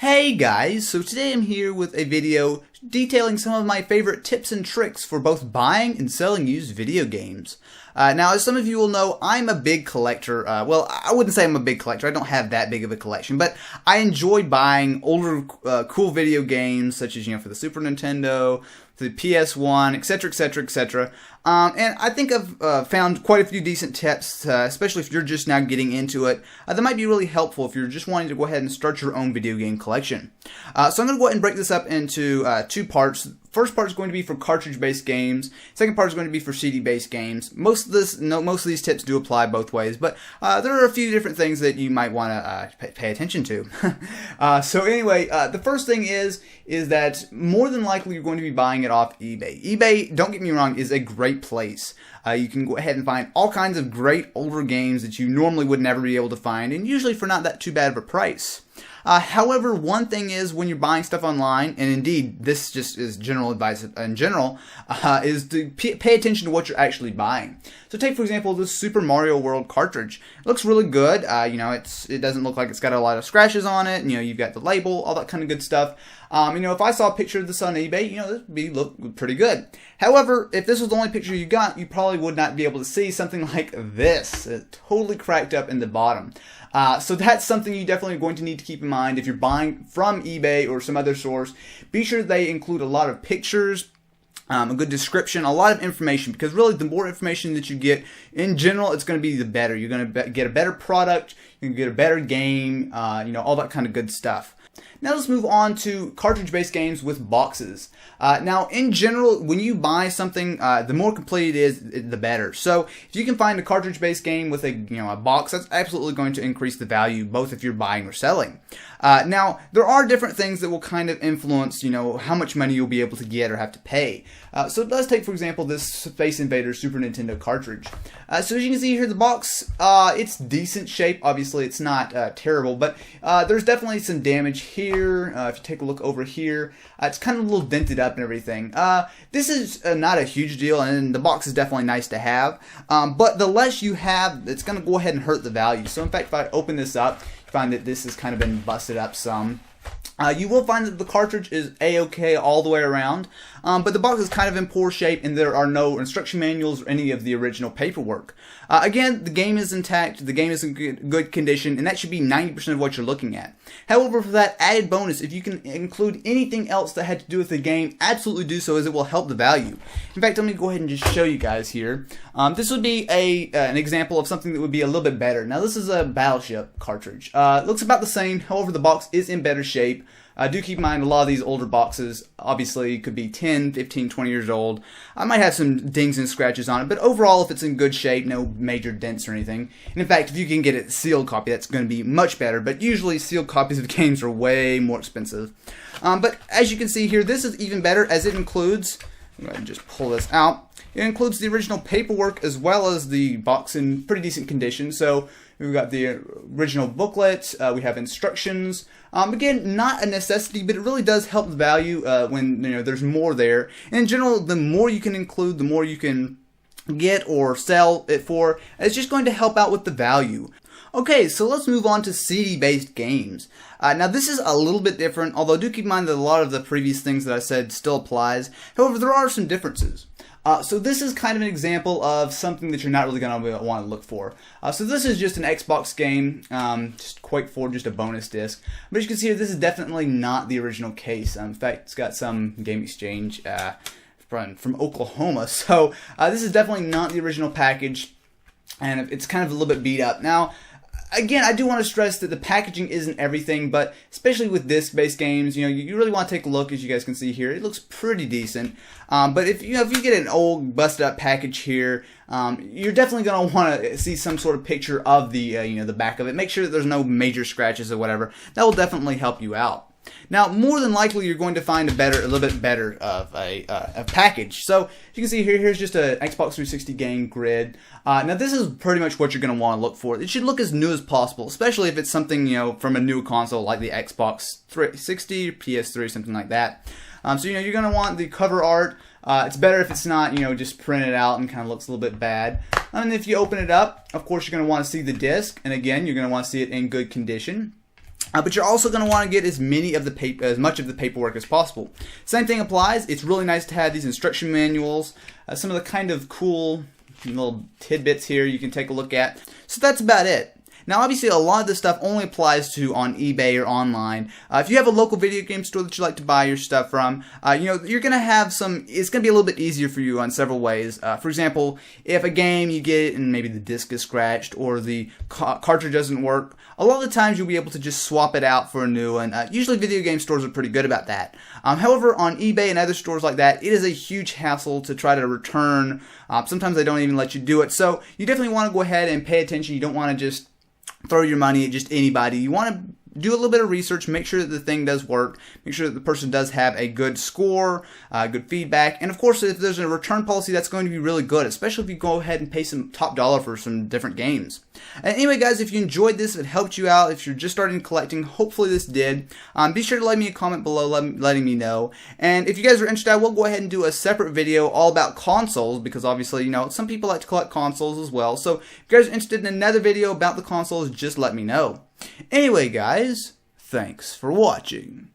Hey guys, so today I'm here with a video detailing some of my favorite tips and tricks for both buying and selling used video games. Now, as some of you will know, I'm a big collector. Well, I wouldn't say I'm a big collector. I don't have that big of a collection, but I enjoy buying older, cool video games, such as, for the Super Nintendo, the PS1, etc., etc., etc. And I think I've found quite a few decent tips, especially if you're just now getting into it. That might be really helpful if you're just wanting to go ahead and start your own video game collection. So I'm going to go ahead and break this up into two parts. First part is going to be for cartridge-based games. Second part is going to be for CD-based games. Most of these tips do apply both ways, but there are a few different things that you might want to pay attention to. So anyway, the first thing is that more than likely you're going to be buying it off eBay. eBay, don't get me wrong, is a great place. You can go ahead and find all kinds of great older games that you normally would never be able to find, and usually for not that too bad of a price. However, one thing is when you're buying stuff online, and indeed this just is general advice in general, is to pay attention to what you're actually buying. So take for example this Super Mario World cartridge. It looks really good. It doesn't look like it's got a lot of scratches on it. You've got the label, all that kind of good stuff. If I saw a picture of this on eBay, this would look pretty good. However, if this was the only picture you got, you probably would not be able to see something like this. It's totally cracked up in the bottom. So that's something you definitely are going to need to keep in mind if you're buying from eBay or some other source. Be sure they include a lot of pictures, a good description, a lot of information, because really the more information that you get, in general, it's going to be the better. You're going to get a better product, you can get a better game, all that kind of good stuff. Now let's move on to cartridge-based games with boxes. Now, in general, when you buy something, the more complete it is, the better. So, if you can find a cartridge-based game with a box, that's absolutely going to increase the value, both if you're buying or selling. Now, there are different things that will kind of influence, how much money you'll be able to get or have to pay. So let's take, for example, this Space Invaders Super Nintendo cartridge. So as you can see here, the box, it's decent shape. Obviously, it's not terrible, but there's definitely some damage here. If you take a look over here, it's kind of a little dented up and everything. This is not a huge deal, and the box is definitely nice to have. But the less you have, it's going to go ahead and hurt the value. So in fact, if I open this up, you find that this has kind of been busted up some. You will find that the cartridge is A-OK all the way around, but the box is kind of in poor shape and there are no instruction manuals or any of the original paperwork. Again, the game is intact, the game is in good condition, and that should be 90% of what you're looking at. However, for that added bonus, if you can include anything else that had to do with the game, absolutely do so, as it will help the value. In fact, let me go ahead and just show you guys here. This would be an example of something that would be a little bit better. Now, this is a Battleship cartridge. It looks about the same, however, the box is in better shape. Do keep in mind a lot of these older boxes obviously could be 10, 15, 20 years old. I might have some dings and scratches on it, but overall if it's in good shape, no major dents or anything. And in fact, if you can get a sealed copy, that's going to be much better, but usually sealed copies of games are way more expensive. But as you can see here, this is even better as it includes, I'm going to just pull this out, it includes the original paperwork as well as the box in pretty decent condition. So we've got the original booklet, we have instructions. Again, not a necessity, but it really does help the value when there's more there. And in general, the more you can include, the more you can get or sell it for. It's just going to help out with the value. Okay, so let's move on to CD-based games. Now this is a little bit different, although do keep in mind that a lot of the previous things that I said still applies. However, there are some differences. So this is kind of an example of something that you're not really going to want to look for. So this is just an Xbox game, just Quake 4, just a bonus disc. But as you can see here, this is definitely not the original case. In fact, it's got some Game Exchange from Oklahoma. So this is definitely not the original package, and it's kind of a little bit beat up. Now, again, I do want to stress that the packaging isn't everything, but especially with disc-based games, you really want to take a look. As you guys can see here, it looks pretty decent. But if you get an old busted-up package here, you're definitely going to want to see some sort of picture of the the back of it. Make sure that there's no major scratches or whatever. That will definitely help you out. Now, more than likely, you're going to find a little bit better of a package. So, you can see here, here's just an Xbox 360 game grid. Now, this is pretty much what you're going to want to look for. It should look as new as possible, especially if it's something, from a new console like the Xbox 360, PS3, something like that. So, you're going to want the cover art. It's better if it's not, just printed out and kind of looks a little bit bad. And if you open it up, of course, you're going to want to see the disc. And again, you're going to want to see it in good condition. But you're also going to want to get as much of the paperwork as possible. Same thing applies. It's really nice to have these instruction manuals, some of the kind of cool little tidbits here you can take a look at. So that's about it. Now, obviously, a lot of this stuff only applies to on eBay or online. If you have a local video game store that you like to buy your stuff from, you're going to have it's going to be a little bit easier for you on several ways. For example, if a game you get it and maybe the disc is scratched or the cartridge doesn't work, a lot of the times you'll be able to just swap it out for a new one. Usually video game stores are pretty good about that. However, on eBay and other stores like that, it is a huge hassle to try to return. Sometimes they don't even let you do it. So you definitely want to go ahead and pay attention. You don't want to just throw your money at just anybody. You want to do a little bit of research, make sure that the thing does work, make sure that the person does have a good score, good feedback, and of course if there's a return policy, that's going to be really good, especially if you go ahead and pay some top dollar for some different games. And anyway guys, if you enjoyed this, if it helped you out, if you're just starting collecting, hopefully this did, be sure to leave me a comment below letting me know. And if you guys are interested, I will go ahead and do a separate video all about consoles, because obviously, some people like to collect consoles as well. So if you guys are interested in another video about the consoles, just let me know. Anyway guys, thanks for watching.